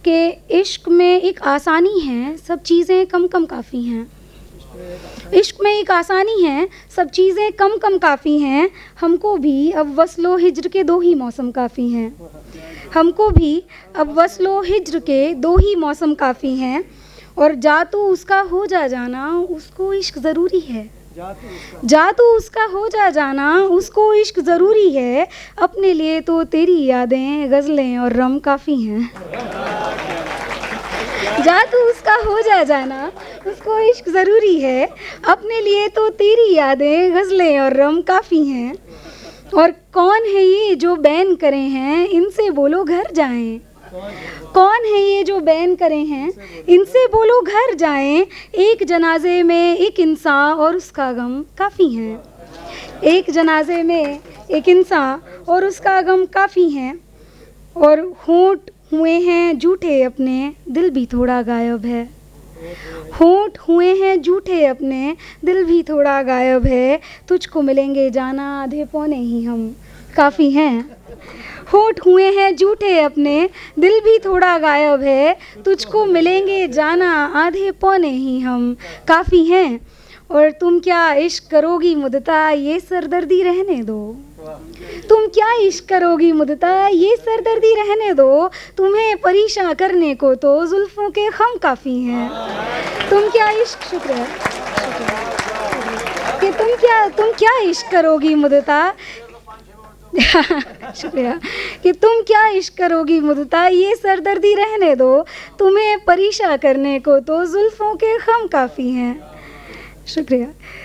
कि इश्क में एक आसानी है, सब चीज़ें कम कम काफ़ी हैं। इश्क में एक आसानी है, सब चीज़ें कम कम काफ़ी हैं। हमको भी अब वस्लो हिज्र के 2 ही मौसम काफ़ी हैं। हमको भी अब वस्लो हिज्र के 2 ही मौसम काफ़ी हैं। और जा तू उसका हो जा जाना, उसको इश्क ज़रूरी है। जा तू उसका हो जा जाना, उसको इश्क ज़रूरी है। अपने लिए तो तेरी यादें, गज़लें और रम काफ़ी हैं। जा तू उसका हो जा जाना, उसको इश्क ज़रूरी है। अपने लिए तो तेरी यादें, गज़लें और रम काफ़ी हैं। और कौन है ये जो बैन करे हैं, इनसे बोलो घर जाएं। कौन है ये जो बैन करे हैं, इनसे बोलो घर जाएं। एक जनाजे में एक इंसान और उसका गम काफ़ी हैं। एक जनाजे में एक इंसान और उसका गम काफ़ी हैं। और होंठ हुए हैं झूठे अपने, दिल भी थोड़ा गायब है। होंठ हुए हैं झूठे अपने, दिल भी थोड़ा गायब है। तुझको मिलेंगे जाना, आधे पौने ही हम काफ़ी हैं। होंठ हुए हैं झूठे अपने, दिल भी थोड़ा गायब है। तुझको मिलेंगे जाना, आधे पौने ही हम काफ़ी हैं। और तुम क्या इश्क करोगी मुद्दता, ये सरदर्दी रहने दो। तुम क्या इश्क करोगी मुद्दता, ये सरदर्दी रहने दो। तुम्हें परेशान करने को तो जुल्फ़ों के खम काफ़ी हैं। तुम क्या इश्क शुक्रिया कि तुम क्या इश्क करोगी मुद्दता शुक्रिया कि तुम क्या इश्क करोगी मुद्दता, ये सरदर्दी रहने दो। तुम्हें परेशान करने को तो जुल्फ़ों के खम काफ़ी हैं। शुक्रिया।